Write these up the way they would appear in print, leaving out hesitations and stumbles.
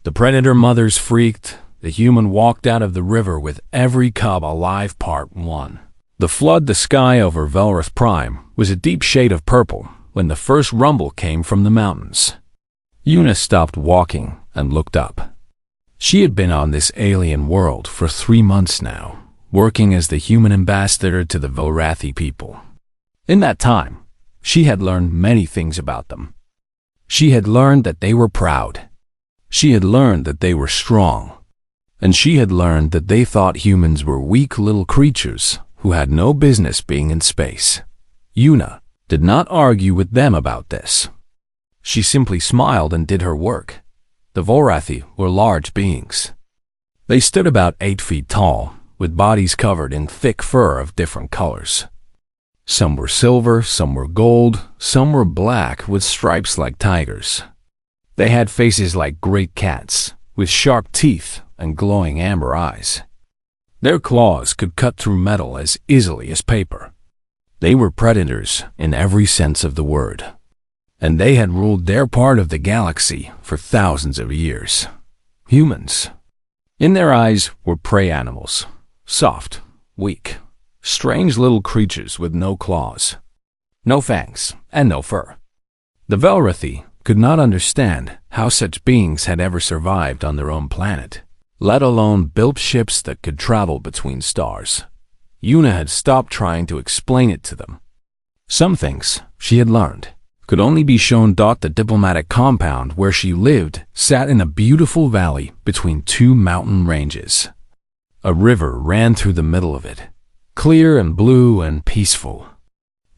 The predator mothers freaked. The human walked out of the river with every cub alive. Part 1. The flood. The sky over Velrath Prime was a deep shade of purple when the first rumble came from the mountains. Una stopped walking and looked up. She had been on this alien world for 3 months now, working as the human ambassador to the Velrathi people. In that time, she had learned many things about them. She had learned that they were proud. She had learned that they were strong. And she had learned that they thought humans were weak little creatures who had no business being in space. Una did not argue with them about this. She simply smiled and did her work. The Velrathi were large beings. They stood about 8 feet tall, with bodies covered in thick fur of different colors. Some were silver, some were gold, some were black with stripes like tigers. They had faces like great cats, with sharp teeth and glowing amber eyes. Their claws could cut through metal as easily as paper. They were predators in every sense of the word, and they had ruled their part of the galaxy for thousands of years. Humans. In their eyes were prey animals, soft, weak, strange little creatures with no claws, no fangs, and no fur. The Velrathi could not understand how such beings had ever survived on their own planet, let alone built ships that could travel between stars. Una had stopped trying to explain it to them. Some things, she had learned, could only be shown. The diplomatic compound where she lived sat in a beautiful valley between 2 mountain ranges. A river ran through the middle of it, clear and blue and peaceful.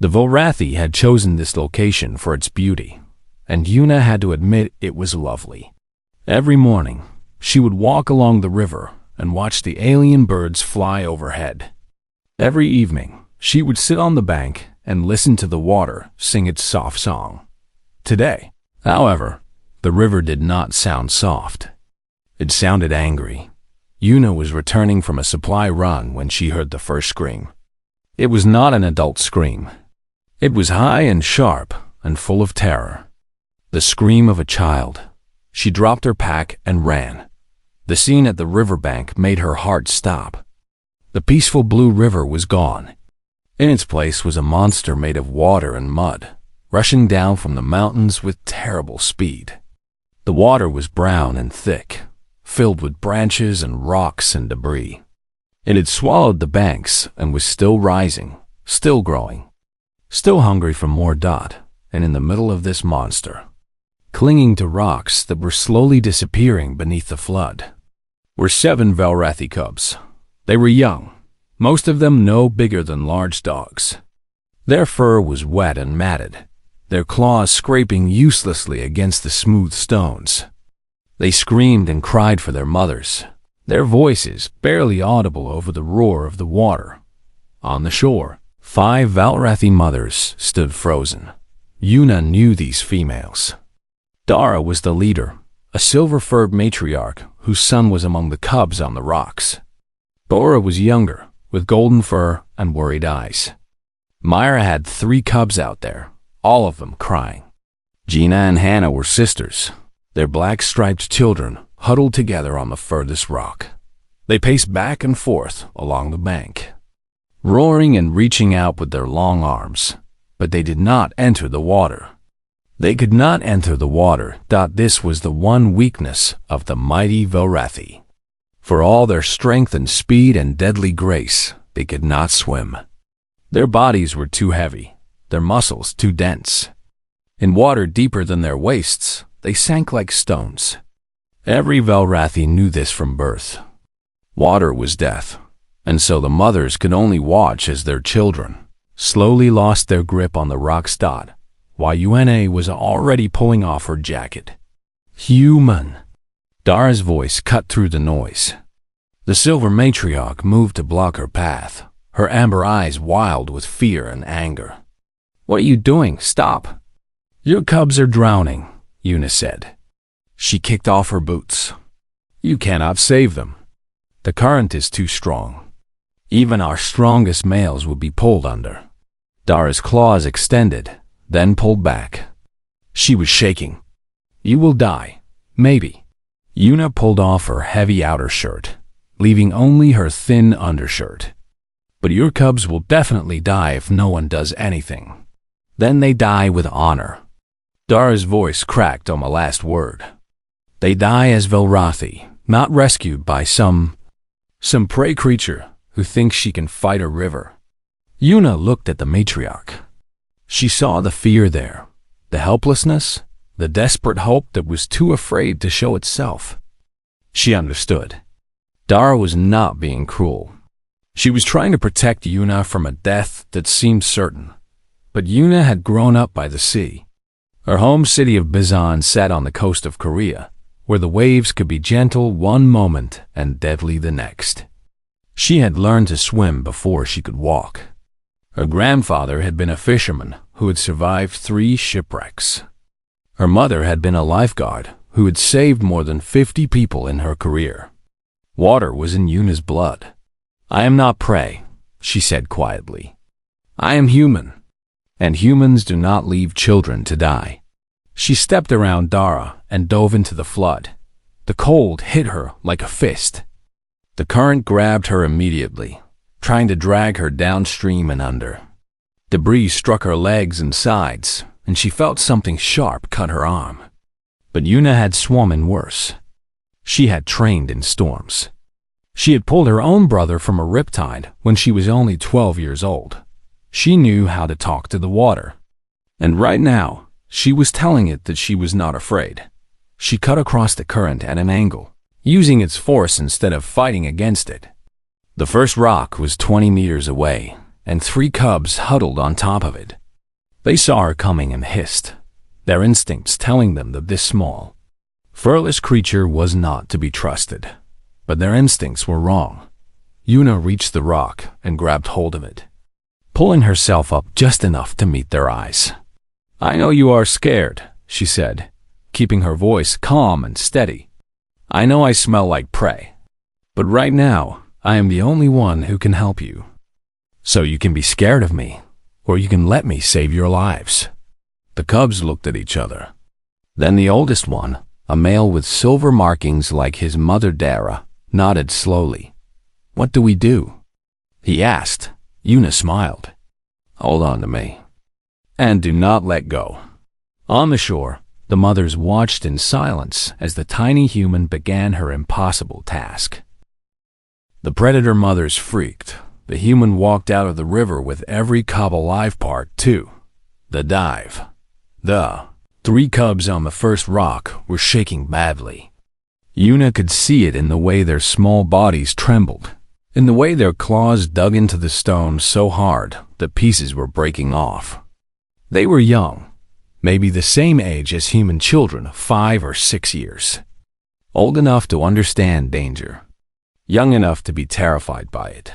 The Velrathi had chosen this location for its beauty, and Una had to admit it was lovely. Every morning, she would walk along the river and watch the alien birds fly overhead. Every evening, she would sit on the bank and listen to the water sing its soft song. Today, however, the river did not sound soft. It sounded angry. Una was returning from a supply run when she heard the first scream. It was not an adult scream. It was high and sharp and full of terror. The scream of a child. She dropped her pack and ran. The scene at the riverbank made her heart stop. The peaceful blue river was gone. In its place was a monster made of water and mud, rushing down from the mountains with terrible speed. The water was brown and thick, filled with branches and rocks and debris. It had swallowed the banks and was still rising, still growing, still hungry for more. And in the middle of this monster, clinging to rocks that were slowly disappearing beneath the flood, were 7 Velrathi cubs. They were young, most of them no bigger than large dogs. Their fur was wet and matted, their claws scraping uselessly against the smooth stones. They screamed and cried for their mothers, their voices barely audible over the roar of the water. On the shore, 5 Velrathi mothers stood frozen. Una knew these females. Dara was the leader, a silver-furred matriarch whose son was among the cubs on the rocks. Bora was younger, with golden fur and worried eyes. Myra had 3 cubs out there, all of them crying. Gina and Hannah were sisters, their black-striped children huddled together on the furthest rock. They paced back and forth along the bank, roaring and reaching out with their long arms, but they did not enter the water. They could not enter the water. This was the one weakness of the mighty Velrathi. For all their strength and speed and deadly grace, they could not swim. Their bodies were too heavy, their muscles too dense. In water deeper than their waists, they sank like stones. Every Velrathi knew this from birth. Water was death, and so the mothers could only watch as their children slowly lost their grip on the rocks. While Una was already pulling off her jacket. Human. Dara's voice cut through the noise. The silver matriarch moved to block her path, her amber eyes wild with fear and anger. "What are you doing? Stop!" "Your cubs are drowning," Una said. She kicked off her boots. "You cannot save them. The current is too strong. Even our strongest males would be pulled under." Dara's claws extended, then pulled back. She was shaking. "You will die. Maybe. Yuna pulled off her heavy outer shirt, leaving only her thin undershirt. But your cubs will definitely die if no one does anything. Then they die with honor. Dara's voice cracked on the last word. They die as Velrathi, not rescued by some prey creature who thinks she can fight a river. Yuna looked at the matriarch. She saw the fear there, the helplessness, the desperate hope that was too afraid to show itself. She understood. Dara was not being cruel. She was trying to protect Yuna from a death that seemed certain. But Yuna had grown up by the sea. Her home city of Bizan sat on the coast of Korea, where the waves could be gentle one moment and deadly the next. She had learned to swim before she could walk. Her grandfather had been a fisherman who had survived 3 shipwrecks. Her mother had been a lifeguard who had saved more than 50 people in her career. Water was in Yuna's blood. I am not prey, she said quietly. I am human, and humans do not leave children to die. She stepped around Dara and dove into the flood. The cold hit her like a fist. The current grabbed her immediately, trying to drag her downstream and under. Debris struck her legs and sides, and she felt something sharp cut her arm. But Yuna had swum in worse. She had trained in storms. She had pulled her own brother from a riptide when she was only 12 years old. She knew how to talk to the water. And right now, she was telling it that she was not afraid. She cut across the current at an angle, using its force instead of fighting against it. The first rock was 20 meters away, and 3 cubs huddled on top of it. They saw her coming and hissed, their instincts telling them that this small, furless creature was not to be trusted. But their instincts were wrong. Yuna reached the rock and grabbed hold of it, pulling herself up just enough to meet their eyes. I know you are scared, she said, keeping her voice calm and steady. I know I smell like prey, but right now I am the only one who can help you. So you can be scared of me, or you can let me save your lives. The cubs looked at each other. Then the oldest one, a male with silver markings like his mother Dara, nodded slowly. What do we do? He asked. Yuna smiled. Hold on to me. And do not let go. On the shore, the mothers watched in silence as the tiny human began her impossible task. The predator mothers freaked. The human walked out of the river with every cub alive part too. The dive. The 3 cubs on the first rock were shaking badly. Yuna could see it in the way their small bodies trembled, in the way their claws dug into the stone so hard that pieces were breaking off. They were young, maybe the same age as human children, 5 or 6 years. Old enough to understand danger, young enough to be terrified by it.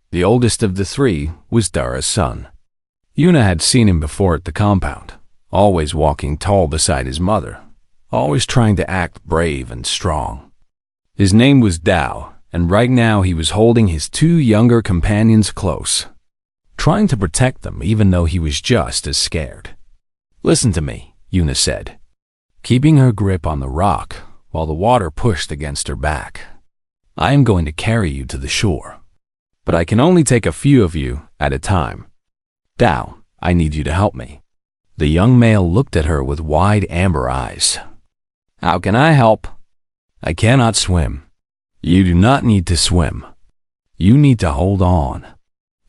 The oldest of the 3 was Dara's son. Yuna had seen him before at the compound, always walking tall beside his mother, always trying to act brave and strong. His name was Dao, and right now he was holding his 2 younger companions close, trying to protect them even though he was just as scared. Listen to me, Yuna said, keeping her grip on the rock while the water pushed against her back. I am going to carry you to the shore, but I can only take a few of you at a time. Dao, I need you to help me. The young male looked at her with wide amber eyes. How can I help? I cannot swim. You do not need to swim. You need to hold on.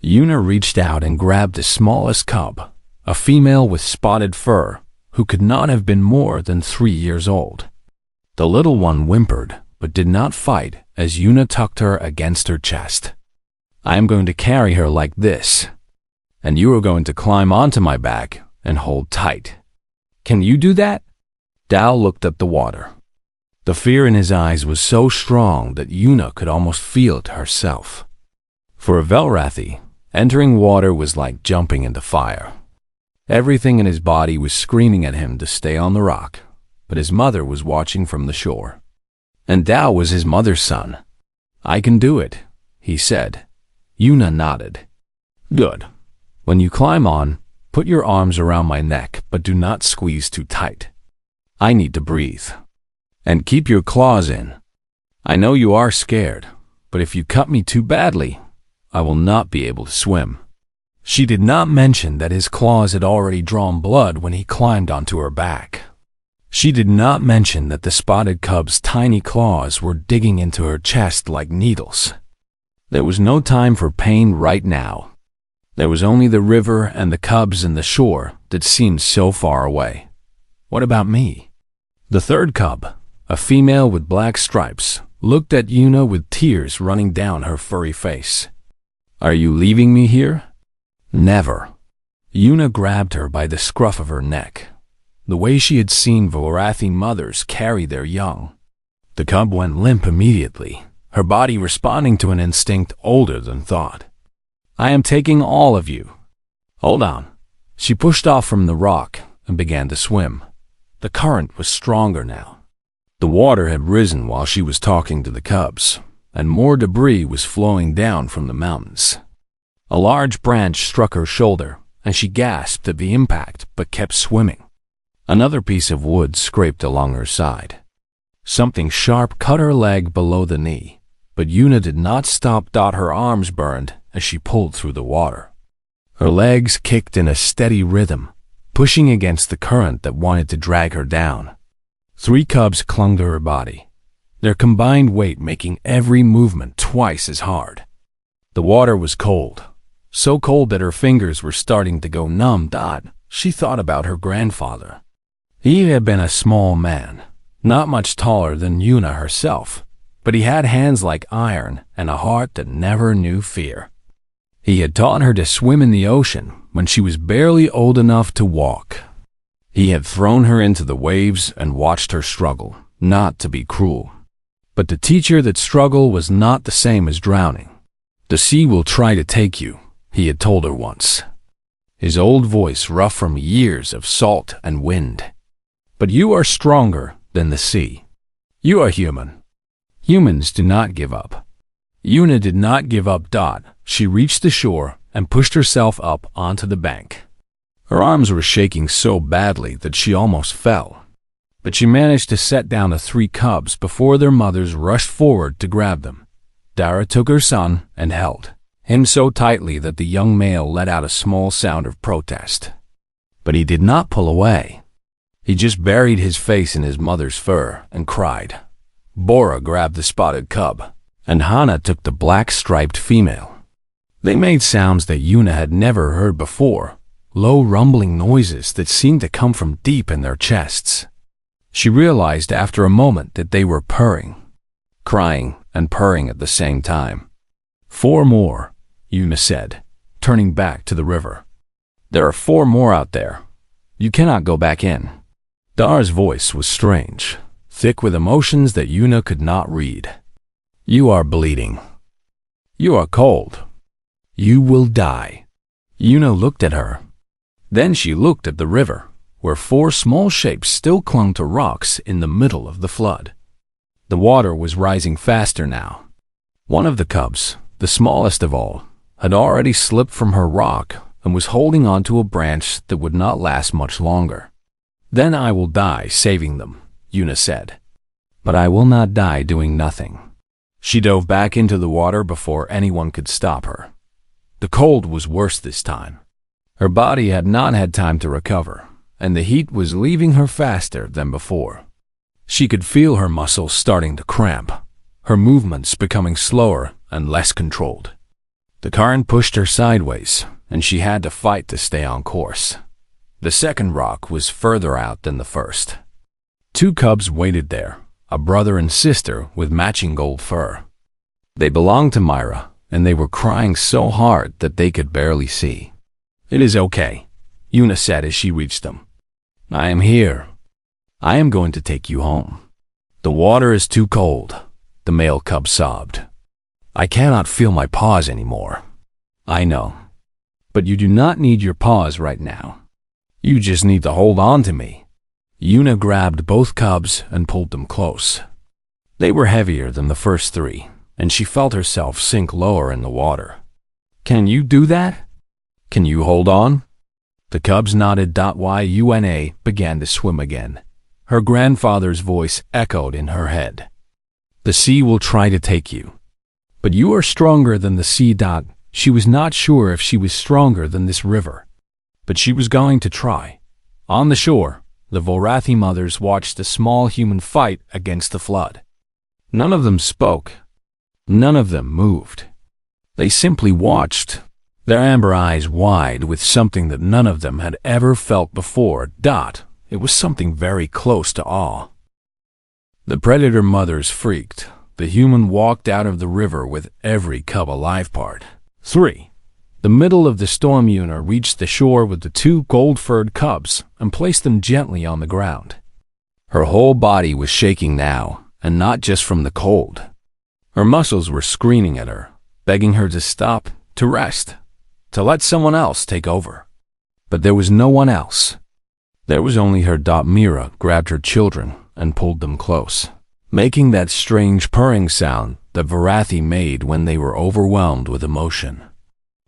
Yuna reached out and grabbed the smallest cub, a female with spotted fur, who could not have been more than 3 years old. The little one whimpered, but did not fight as Yuna tucked her against her chest. I am going to carry her like this, and you are going to climb onto my back and hold tight. Can you do that? Dao looked at the water. The fear in his eyes was so strong that Yuna could almost feel it herself. For a Velrathi, entering water was like jumping into fire. Everything in his body was screaming at him to stay on the rock, but his mother was watching from the shore. And Dao was his mother's son. I can do it, he said. Yuna nodded. Good. When you climb on, put your arms around my neck, but do not squeeze too tight. I need to breathe. And keep your claws in. I know you are scared, but if you cut me too badly, I will not be able to swim." She did not mention that his claws had already drawn blood when he climbed onto her back. She did not mention that the spotted cub's tiny claws were digging into her chest like needles. There was no time for pain right now. There was only the river and the cubs and the shore that seemed so far away. What about me? The third cub, a female with black stripes, looked at Yuna with tears running down her furry face. "Are you leaving me here?" "Never." Yuna grabbed her by the scruff of her neck, the way she had seen Vorathi mothers carry their young. The cub went limp immediately, her body responding to an instinct older than thought. "I am taking all of you." "Hold on." She pushed off from the rock and began to swim. The current was stronger now. The water had risen while she was talking to the cubs, and more debris was flowing down from the mountains. A large branch struck her shoulder, and she gasped at the impact but kept swimming. Another piece of wood scraped along her side. Something sharp cut her leg below the knee, but Yuna did not stop. Her arms burned as she pulled through the water. Her legs kicked in a steady rhythm, pushing against the current that wanted to drag her down. 3 cubs clung to her body, their combined weight making every movement twice as hard. The water was cold, so cold that her fingers were starting to go numb. She thought about her grandfather. He had been a small man, not much taller than Yuna herself, but he had hands like iron and a heart that never knew fear. He had taught her to swim in the ocean when she was barely old enough to walk. He had thrown her into the waves and watched her struggle, not to be cruel. But to teach her that struggle was not the same as drowning. "The sea will try to take you," he had told her once, his old voice rough from years of salt and wind. "But you are stronger than the sea. You are human. Humans do not give up." Yuna did not give up. She reached the shore and pushed herself up onto the bank. Her arms were shaking so badly that she almost fell, but she managed to set down the 3 cubs before their mothers rushed forward to grab them. Dara took her son and held him so tightly that the young male let out a small sound of protest. But he did not pull away. He just buried his face in his mother's fur and cried. Bora grabbed the spotted cub, and Hana took the black-striped female. They made sounds that Yuna had never heard before, low rumbling noises that seemed to come from deep in their chests. She realized after a moment that they were purring, crying and purring at the same time. 4 more, Yuna said, turning back to the river. There are 4 more out there. You cannot go back in. Dar's voice was strange, thick with emotions that Yuna could not read. You are bleeding. You are cold. You will die. Yuna looked at her. Then she looked at the river, where 4 small shapes still clung to rocks in the middle of the flood. The water was rising faster now. One of the cubs, the smallest of all, had already slipped from her rock and was holding onto a branch that would not last much longer. Then I will die saving them, Yuna said. But I will not die doing nothing. She dove back into the water before anyone could stop her. The cold was worse this time. Her body had not had time to recover, and the heat was leaving her faster than before. She could feel her muscles starting to cramp, her movements becoming slower and less controlled. The current pushed her sideways, and she had to fight to stay on course. The second rock was further out than the first. 2 cubs waited there, a brother and sister with matching gold fur. They belonged to Myra, and they were crying so hard that they could barely see. It is okay, Yuna said as she reached them. I am here. I am going to take you home. The water is too cold, the male cub sobbed. I cannot feel my paws anymore. I know. But you do not need your paws right now. You just need to hold on to me. Yuna grabbed both cubs and pulled them close. They were heavier than the first 3, and she felt herself sink lower in the water. Can you do that? Can you hold on? The cubs nodded. Yuna began to swim again. her grandfather's voice echoed in her head. The sea will try to take you. But you are stronger than the sea. She was not sure if she was stronger than this river. But she was going to try. On the shore, the Vorathi mothers watched a small human fight against the flood. None of them spoke. None of them moved. They simply watched, their amber eyes wide with something that none of them had ever felt before. It was something very close to awe. The predator mothers freaked. The human walked out of the river with every cub alive. Part 3. The middle of the storm, Una reached the shore with the 2 gold-furred cubs and placed them gently on the ground. Her whole body was shaking now, and not just from the cold. Her muscles were screaming at her, begging her to stop, to rest, to let someone else take over. But there was no one else. There was only her. Mira grabbed her children and pulled them close, making that strange purring sound that Vorathi made when they were overwhelmed with emotion.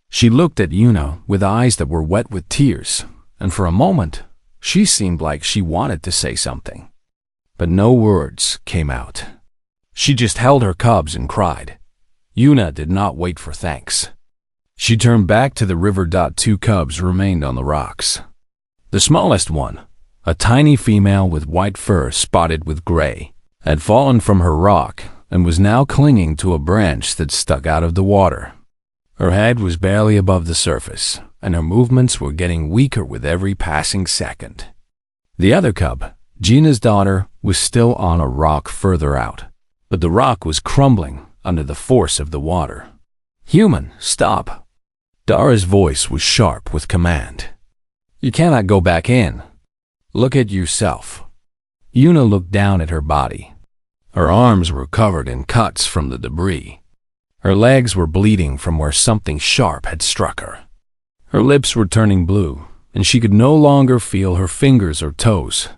She looked at Una with eyes that were wet with tears, and for a moment, she seemed like she wanted to say something. But no words came out. She just held her cubs and cried. Una did not wait for thanks. She turned back to the river. 2 cubs remained on the rocks. The smallest one, a tiny female with white fur spotted with gray, had fallen from her rock and was now clinging to a branch that stuck out of the water. Her head was barely above the surface, and her movements were getting weaker with every passing second. The other cub, Gina's daughter, was still on a rock further out, but the rock was crumbling under the force of the water. Human, stop! Dara's voice was sharp with command. You cannot go back in. Look at yourself. Una looked down at her body. Her arms were covered in cuts from the debris. Her legs were bleeding from where something sharp had struck her. Her lips were turning blue, and she could no longer feel her fingers or toes.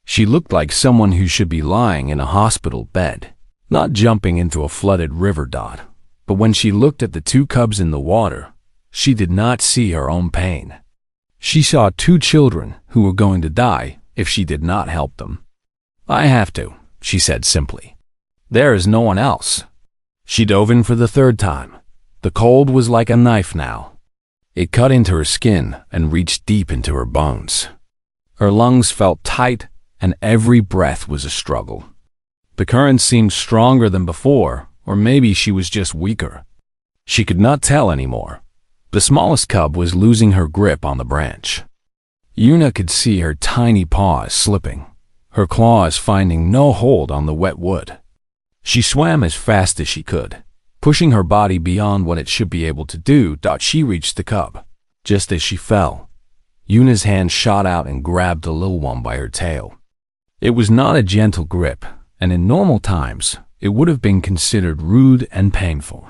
She looked like someone who should be lying in a hospital bed, not jumping into a flooded river. But when she looked at the 2 cubs in the water, she did not see her own pain. She saw 2 children who were going to die if she did not help them. I have to, she said simply. There is no one else. She dove in for the 3rd time. The cold was like a knife now. It cut into her skin and reached deep into her bones. Her lungs felt tight, and every breath was a struggle. The current seemed stronger than before, or maybe she was just weaker. She could not tell anymore. The smallest cub was losing her grip on the branch. Una could see her tiny paws slipping, her claws finding no hold on the wet wood. She swam as fast as she could, pushing her body beyond what it should be able to do. She reached the cub. Just as she fell, Una's hand shot out and grabbed the little one by her tail. It was not a gentle grip, and in normal times, it would have been considered rude and painful.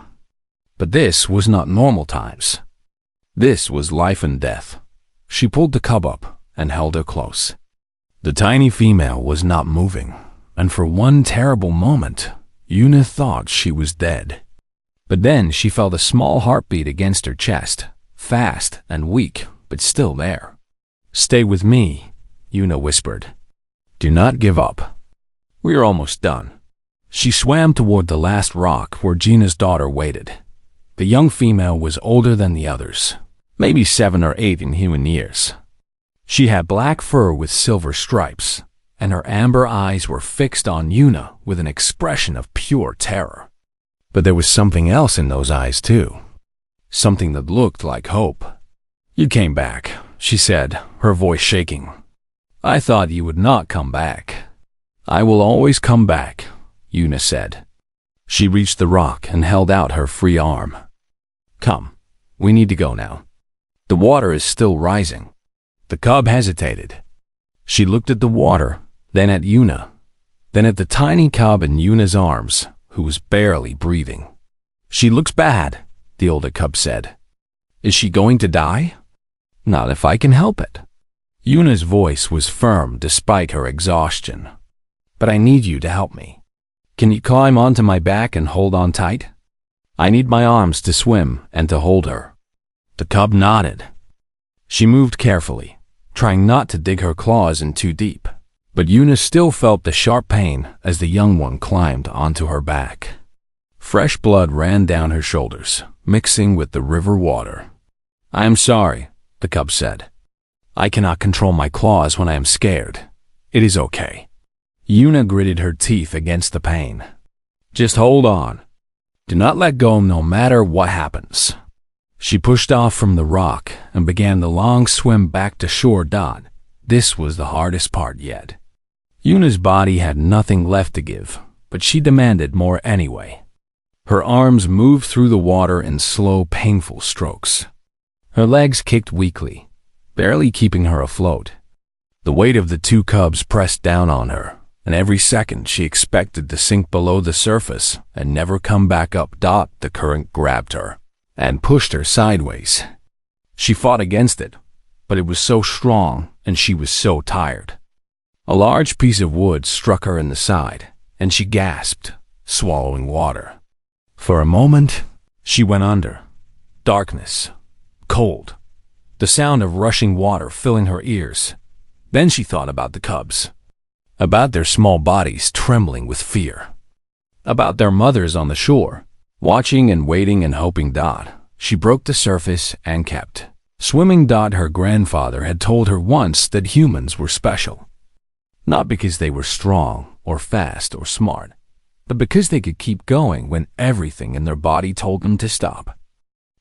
But this was not normal times. This was life and death. She pulled the cub up and held her close. The tiny female was not moving, and for one terrible moment, Una thought she was dead. But then she felt a small heartbeat against her chest, fast and weak, but still there. Stay with me, Una whispered. Do not give up. We are almost done. She swam toward the last rock where Gina's daughter waited. The young female was older than the others, maybe 7 or 8 in human years. She had black fur with silver stripes, and her amber eyes were fixed on Una with an expression of pure terror. But there was something else in those eyes too, something that looked like hope. You came back, she said, her voice shaking. I thought you would not come back. I will always come back, Una said. She reached the rock and held out her free arm. Come, we need to go now. The water is still rising. The cub hesitated. She looked at the water, then at Una, then at the tiny cub in Una's arms, who was barely breathing. She looks bad, the older cub said. Is she going to die? Not if I can help it. Una's voice was firm despite her exhaustion. But I need you to help me. Can you climb onto my back and hold on tight? I need my arms to swim and to hold her. The cub nodded. She moved carefully, trying not to dig her claws in too deep. But Yuna still felt the sharp pain as the young one climbed onto her back. Fresh blood ran down her shoulders, mixing with the river water. "I am sorry," the cub said. "I cannot control my claws when I am scared. It is okay." Yuna gritted her teeth against the pain. "Just hold on. Do not let go no matter what happens." She pushed off from the rock and began the long swim back to shore. This was the hardest part yet. Yuna's body had nothing left to give, but she demanded more anyway. Her arms moved through the water in slow, painful strokes. Her legs kicked weakly, barely keeping her afloat. The weight of the two cubs pressed down on her, and every second she expected to sink below the surface and never come back up. The current grabbed her and pushed her sideways. She fought against it, but it was so strong and she was so tired. A large piece of wood struck her in the side, and she gasped, swallowing water. For a moment, she went under. Darkness, cold, the sound of rushing water filling her ears. Then she thought about the cubs, about their small bodies trembling with fear, about their mothers on the shore, watching and waiting and hoping. She broke the surface and kept swimming. Her grandfather had told her once that humans were special, not because they were strong or fast or smart, but because they could keep going when everything in their body told them to stop.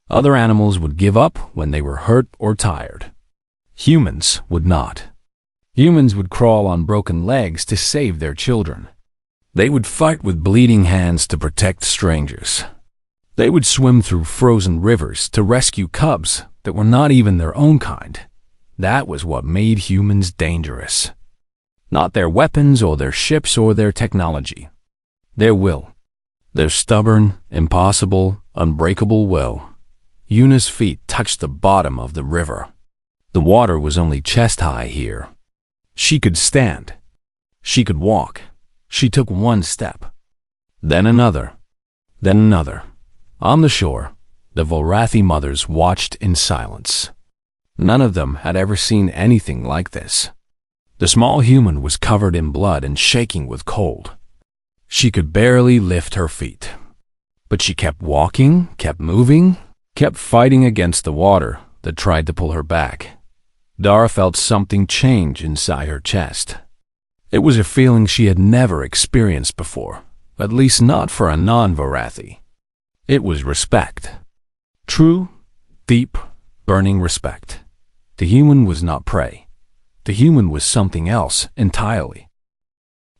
Other animals would give up when they were hurt or tired. Humans would not. Humans would crawl on broken legs to save their children. They would fight with bleeding hands to protect strangers. They would swim through frozen rivers to rescue cubs that were not even their own kind. That was what made humans dangerous. Not their weapons or their ships or their technology. Their will. Their stubborn, impossible, unbreakable will. Yuna's feet touched the bottom of the river. The water was only chest-high here. She could stand. She could walk. She took one step. Then another. Then another. On the shore, the Volrathi mothers watched in silence. None of them had ever seen anything like this. The small human was covered in blood and shaking with cold. She could barely lift her feet. But she kept walking, kept moving, kept fighting against the water that tried to pull her back. Dara felt something change inside her chest. It was a feeling she had never experienced before, at least not for a non-Volrathi. It was respect. True, deep, burning respect. The human was not prey. The human was something else entirely.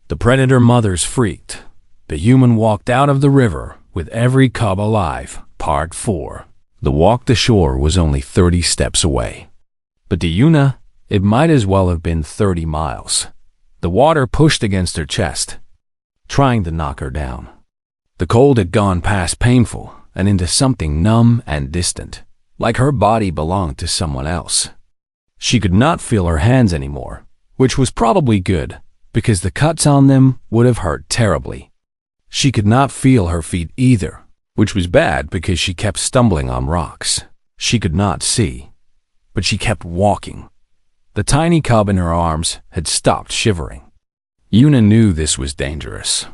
The predator mothers freaked. The human walked out of the river with every cub alive. Part 4. The walk to shore was only 30 steps away. But to Yuna, it might as well have been 30 miles. The water pushed against her chest, trying to knock her down. The cold had gone past painful and into something numb and distant, like her body belonged to someone else. She could not feel her hands anymore, which was probably good, because the cuts on them would have hurt terribly. She could not feel her feet either, which was bad because she kept stumbling on rocks. She could not see, but she kept walking. The tiny cub in her arms had stopped shivering. Yuna knew this was dangerous.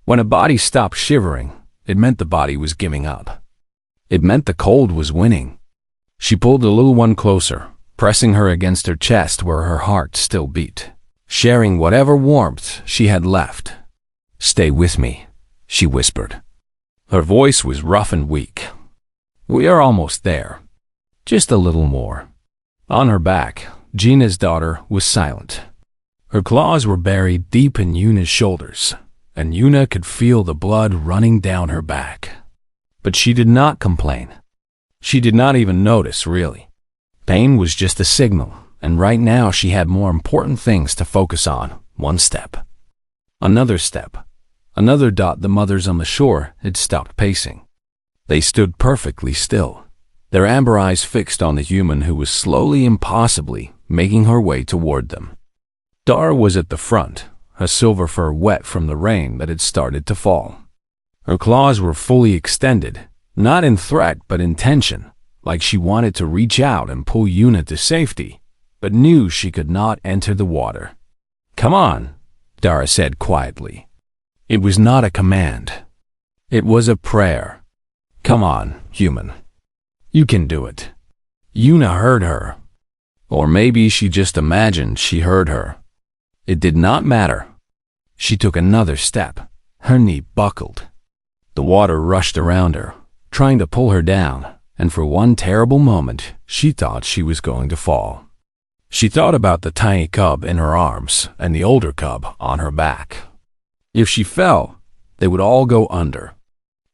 When a body stopped shivering, it meant the body was giving up. It meant the cold was winning. She pulled the little one closer, pressing her against her chest where her heart still beat, sharing whatever warmth she had left. "Stay with me," she whispered. Her voice was rough and weak. "We are almost there. Just a little more." On her back, Gina's daughter was silent. Her claws were buried deep in Yuna's shoulders, and Yuna could feel the blood running down her back. But she did not complain. She did not even notice, really. Pain was just a signal, and right now she had more important things to focus on. One step. Another step. Another. The mothers on the shore had stopped pacing. They stood perfectly still, their amber eyes fixed on the human who was slowly, impossibly, making her way toward them. Dara was at the front, her silver fur wet from the rain that had started to fall. Her claws were fully extended, not in threat but in tension, like she wanted to reach out and pull Yuna to safety, but knew she could not enter the water. Come on, Dara said quietly. It was not a command. It was a prayer. Come on, human. You can do it. Yuna heard her. Or maybe she just imagined she heard her. It did not matter. She took another step. Her knee buckled. The water rushed around her, trying to pull her down, and for one terrible moment, she thought she was going to fall. She thought about the tiny cub in her arms and the older cub on her back. If she fell, they would all go under.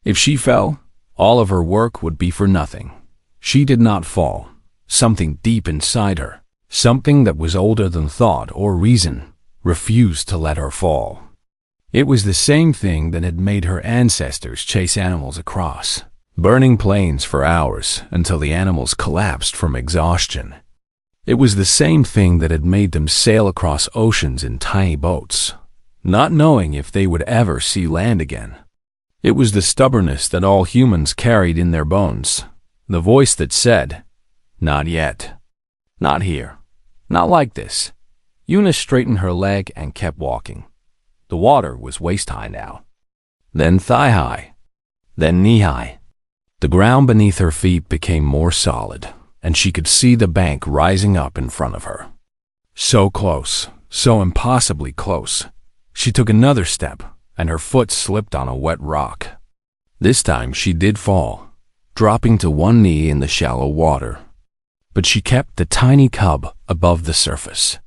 If she fell, all of her work would be for nothing. She did not fall. Something deep inside her, something that was older than thought or reason, refused to let her fall. It was the same thing that had made her ancestors chase animals across, burning plains for hours until the animals collapsed from exhaustion. It was the same thing that had made them sail across oceans in tiny boats, not knowing if they would ever see land again. It was the stubbornness that all humans carried in their bones, the voice that said, "Not yet. Not here. Not like this." Yuna straightened her leg and kept walking. The water was waist-high now. Then thigh-high. Then knee-high. The ground beneath her feet became more solid, and she could see the bank rising up in front of her. So close, so impossibly close. She took another step, and her foot slipped on a wet rock. This time she did fall, dropping to one knee in the shallow water. But she kept the tiny cub above the surface.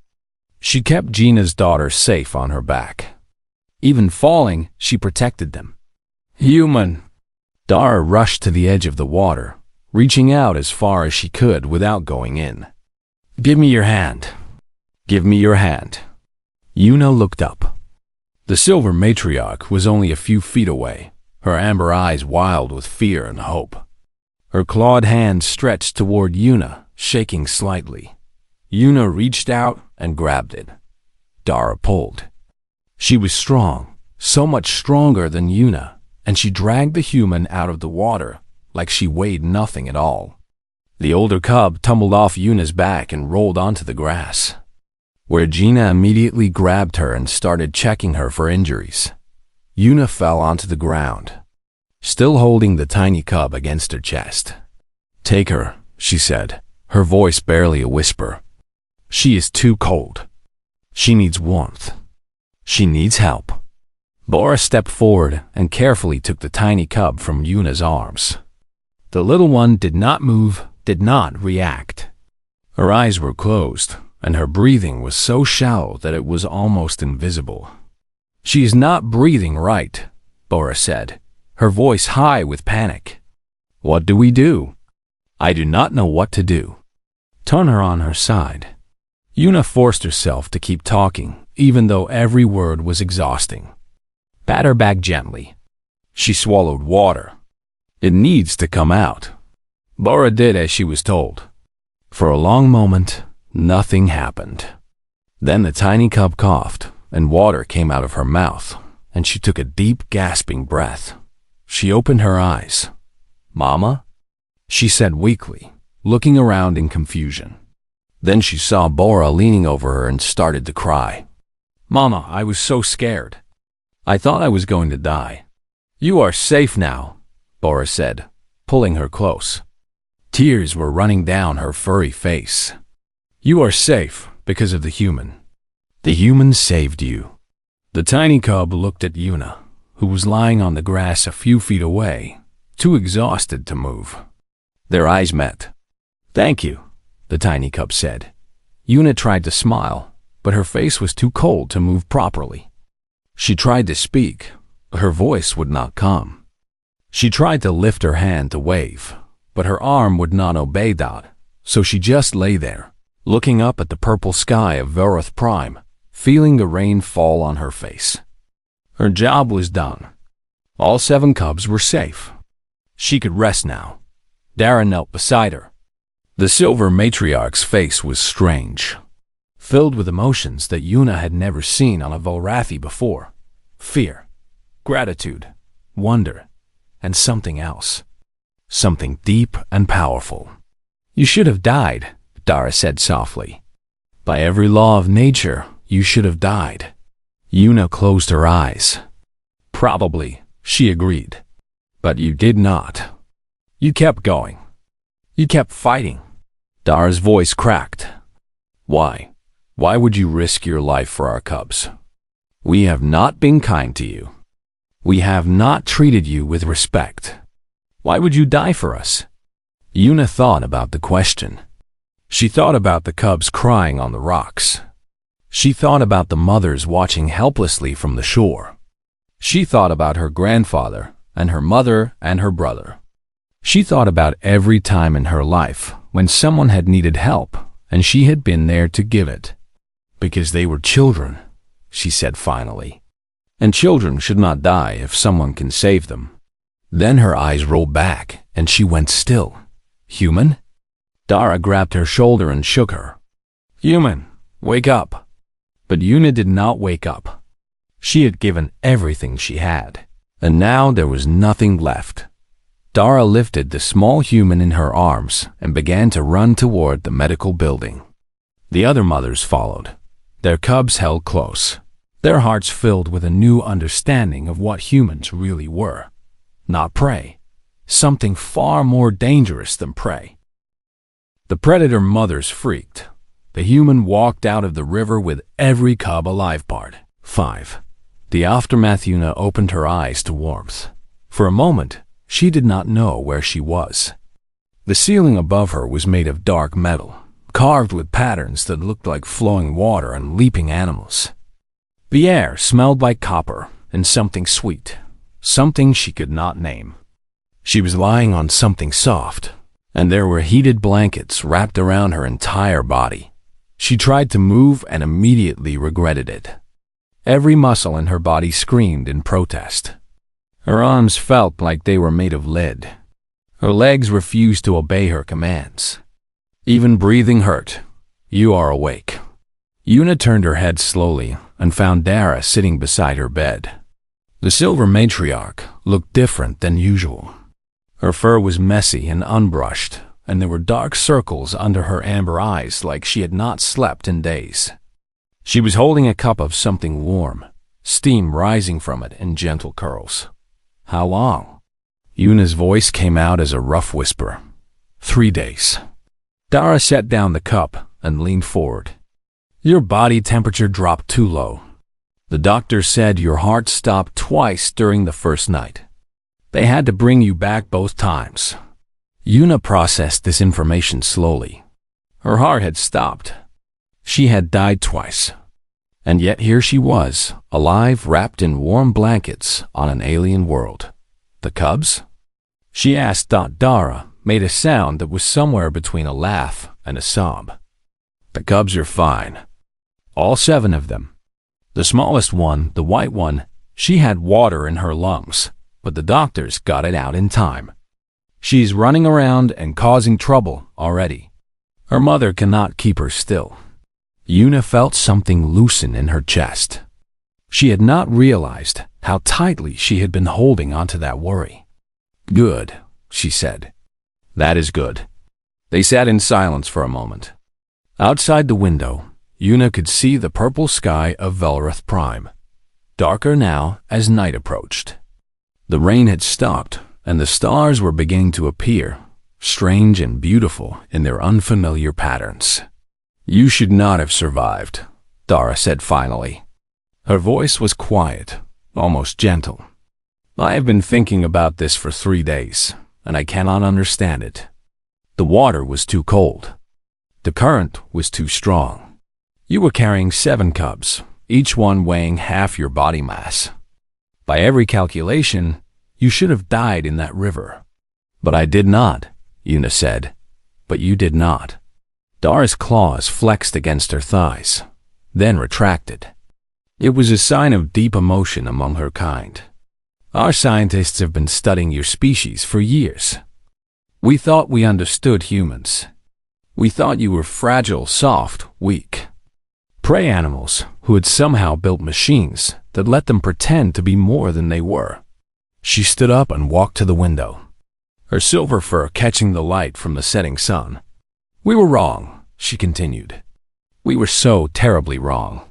She kept Gina's daughter safe on her back. Even falling, she protected them. Human! Dara rushed to the edge of the water, reaching out as far as she could without going in. Give me your hand. Give me your hand. Yuna looked up. The silver matriarch was only a few feet away, her amber eyes wild with fear and hope. Her clawed hand stretched toward Yuna, shaking slightly. Yuna reached out and grabbed it. Dara pulled. She was strong, so much stronger than Yuna, and she dragged the human out of the water like she weighed nothing at all. The older cub tumbled off Yuna's back and rolled onto the grass, where Gina immediately grabbed her and started checking her for injuries. Yuna fell onto the ground, still holding the tiny cub against her chest. Take her, she said, her voice barely a whisper. She is too cold. She needs warmth. She needs help. Bora stepped forward and carefully took the tiny cub from Yuna's arms. The little one did not move, did not react. Her eyes were closed, and her breathing was so shallow that it was almost invisible. She is not breathing right, Bora said, her voice high with panic. What do we do? I do not know what to do. Turn her on her side. Yuna forced herself to keep talking, even though every word was exhausting. Pat her back gently. She swallowed water. It needs to come out. Bora did as she was told. For a long moment, nothing happened. Then the tiny cub coughed, and water came out of her mouth, and she took a deep, gasping breath. She opened her eyes. Mama? She said weakly, looking around in confusion. Then she saw Bora leaning over her and started to cry. Mama, I was so scared. I thought I was going to die. You are safe now, Bora said, pulling her close. Tears were running down her furry face. You are safe because of the human. The human saved you. The tiny cub looked at Yuna, who was lying on the grass a few feet away, too exhausted to move. Their eyes met. Thank you, the tiny cub said. Yuna tried to smile, but her face was too cold to move properly. She tried to speak, but her voice would not come. She tried to lift her hand to wave, but her arm would not obey that, so she just lay there, looking up at the purple sky of Veroth Prime, feeling the rain fall on her face. Her job was done. All 7 cubs were safe. She could rest now. Dara knelt beside her. The silver matriarch's face was strange, filled with emotions that Yuna had never seen on a Volrathi before. Fear, gratitude, wonder, and something else. Something deep and powerful. You should have died, Dara said softly. By every law of nature, you should have died. Yuna closed her eyes. Probably, she agreed. But you did not. You kept going. You kept fighting. Dara's voice cracked. Why? Why would you risk your life for our cubs? We have not been kind to you. We have not treated you with respect. Why would you die for us? Yuna thought about the question. She thought about the cubs crying on the rocks. She thought about the mothers watching helplessly from the shore. She thought about her grandfather and her mother and her brother. She thought about every time in her life when someone had needed help and she had been there to give it. Because they were children, she said finally. And children should not die if someone can save them. Then her eyes rolled back and she went still. Human? Dara grabbed her shoulder and shook her. Human, wake up. But Yuna did not wake up. She had given everything she had, and now there was nothing left. Dara lifted the small human in her arms and began to run toward the medical building. The other mothers followed. Their cubs held close, their hearts filled with a new understanding of what humans really were. Not prey. Something far more dangerous than prey. The predator mothers freaked. The human walked out of the river with every cub alive. Part 5. The aftermath. Yuna opened her eyes to warmth. For a moment, she did not know where she was. The ceiling above her was made of dark metal, carved with patterns that looked like flowing water and leaping animals. The air smelled like copper and something sweet, something she could not name. She was lying on something soft, and there were heated blankets wrapped around her entire body. She tried to move and immediately regretted it. Every muscle in her body screamed in protest. Her arms felt like they were made of lead. Her legs refused to obey her commands. Even breathing hurt. You are awake. Yuna turned her head slowly and found Dara sitting beside her bed. The silver matriarch looked different than usual. Her fur was messy and unbrushed, and there were dark circles under her amber eyes like she had not slept in days. She was holding a cup of something warm, steam rising from it in gentle curls. How long? Yuna's voice came out as a rough whisper. 3 days. Dara set down the cup and leaned forward. Your body temperature dropped too low. The doctor said your heart stopped twice during the first night. They had to bring you back both times. Yuna processed this information slowly. Her heart had stopped. She had died twice. And yet here she was, alive, wrapped in warm blankets on an alien world. The cubs? She asked. Dara made a sound that was somewhere between a laugh and a sob. The cubs are fine. All 7 of them. The smallest one, the white one, she had water in her lungs, but the doctors got it out in time. She's running around and causing trouble already. Her mother cannot keep her still. Yuna felt something loosen in her chest. She had not realized how tightly she had been holding onto that worry. Good, she said. That is good. They sat in silence for a moment. Outside the window, Yuna could see the purple sky of Velroth Prime, darker now as night approached. The rain had stopped, and the stars were beginning to appear, strange and beautiful in their unfamiliar patterns. You should not have survived, Dara said finally. Her voice was quiet, almost gentle. I have been thinking about this for 3 days, and I cannot understand it. The water was too cold. The current was too strong. You were carrying 7 cubs, each one weighing half your body mass. By every calculation, you should have died in that river. But I did not, Yuna said. But you did not. Dara's claws flexed against her thighs, then retracted. It was a sign of deep emotion among her kind. Our scientists have been studying your species for years. We thought we understood humans. We thought you were fragile, soft, weak. Prey animals who had somehow built machines that let them pretend to be more than they were. She stood up and walked to the window, her silver fur catching the light from the setting sun. We were wrong, she continued. We were so terribly wrong.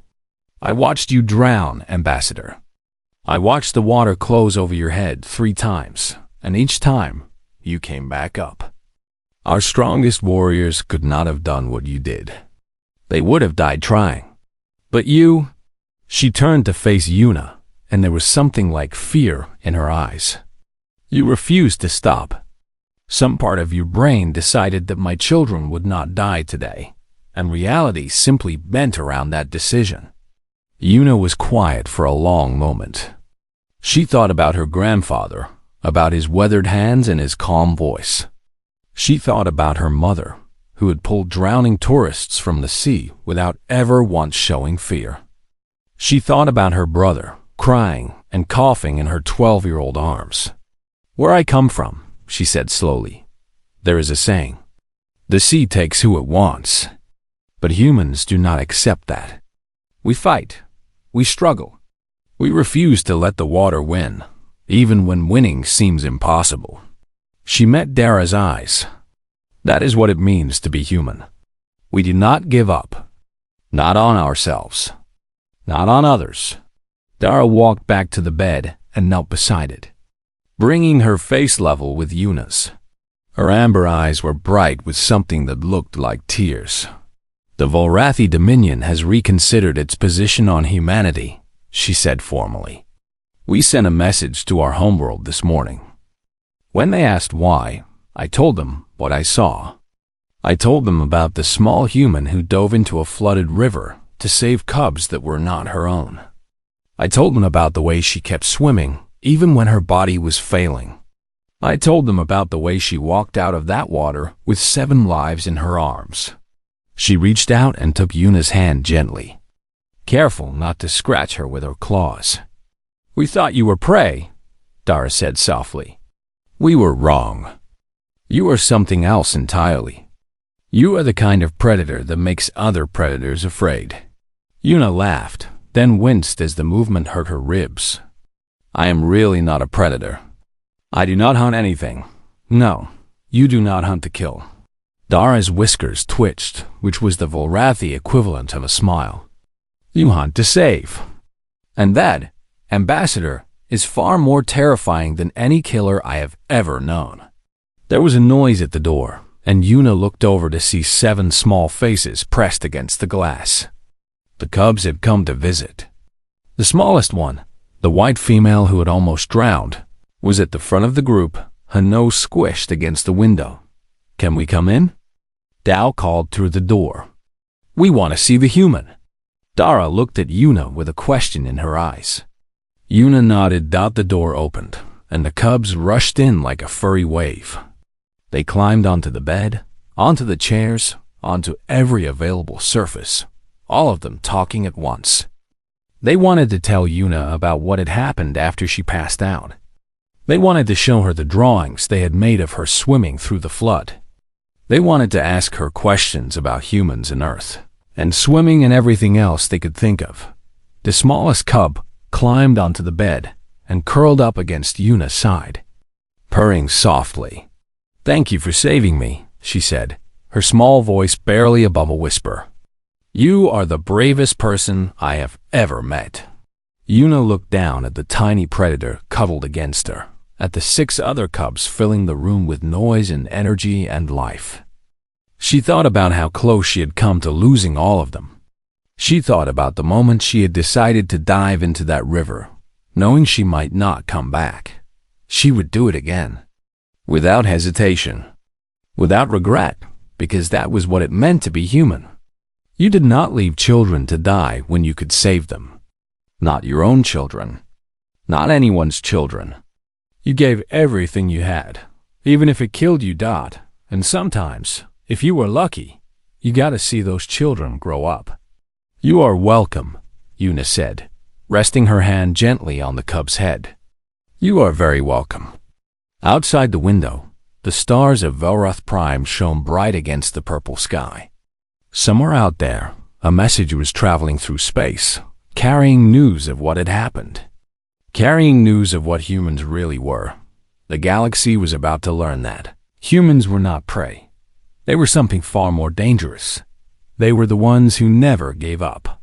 I watched you drown, Ambassador. I watched the water close over your head 3 times, and each time, you came back up. Our strongest warriors could not have done what you did. They would have died trying. But you—" She turned to face Yuna, and there was something like fear in her eyes. "You refused to stop. Some part of your brain decided that my children would not die today, and reality simply bent around that decision." Yuna was quiet for a long moment. She thought about her grandfather, about his weathered hands and his calm voice. She thought about her mother, who had pulled drowning tourists from the sea without ever once showing fear. She thought about her brother, crying and coughing in her 12-year-old arms. "Where I come from," she said slowly, "there is a saying. The sea takes who it wants. But humans do not accept that. We fight. We struggle. We refuse to let the water win, even when winning seems impossible." She met Dara's eyes. "That is what it means to be human. We do not give up. Not on ourselves. Not on others." Dara walked back to the bed and knelt beside it, bringing her face level with Yuna's. Her amber eyes were bright with something that looked like tears. "The Volrathi Dominion has reconsidered its position on humanity," she said formally. "We sent a message to our homeworld this morning. When they asked why, I told them what I saw. I told them about the small human who dove into a flooded river to save cubs that were not her own. I told them about the way she kept swimming even when her body was failing. I told them about the way she walked out of that water with 7 lives in her arms." She reached out and took Yuna's hand gently, careful not to scratch her with her claws. "We thought you were prey," Dara said softly. "We were wrong. You are something else entirely. You are the kind of predator that makes other predators afraid." Yuna laughed, then winced as the movement hurt her ribs. "I am really not a predator. I do not hunt anything. No, you do not hunt to kill." Dara's whiskers twitched, which was the Volrathi equivalent of a smile. "You hunt to save. And that, Ambassador, is far more terrifying than any killer I have ever known." There was a noise at the door, and Yuna looked over to see 7 small faces pressed against the glass. The cubs had come to visit. The smallest one, the white female who had almost drowned, was at the front of the group, her nose squished against the window. "Can we come in?" Dao called through the door. "We want to see the human." Dara looked at Yuna with a question in her eyes. Yuna nodded. The door opened, and the cubs rushed in like a furry wave. They climbed onto the bed, onto the chairs, onto every available surface, all of them talking at once. They wanted to tell Yuna about what had happened after she passed out. They wanted to show her the drawings they had made of her swimming through the flood. They wanted to ask her questions about humans and Earth, and swimming and everything else they could think of. The smallest cub climbed onto the bed and curled up against Yuna's side, purring softly. "Thank you for saving me," she said, her small voice barely above a whisper. "You are the bravest person I have ever met." Yuna looked down at the tiny predator cuddled against her, at the 6 other cubs filling the room with noise and energy and life. She thought about how close she had come to losing all of them. She thought about the moment she had decided to dive into that river, knowing she might not come back. She would do it again, without hesitation, without regret, because that was what it meant to be human. You did not leave children to die when you could save them. Not your own children. Not anyone's children. You gave everything you had, even if it killed you. And sometimes, if you were lucky, you got to see those children grow up. "You are welcome," Yuna said, resting her hand gently on the cub's head. "You are very welcome." Outside the window, the stars of Velroth Prime shone bright against the purple sky. Somewhere out there, a message was traveling through space, carrying news of what had happened, carrying news of what humans really were. The galaxy was about to learn that humans were not prey. They were something far more dangerous. They were the ones who never gave up.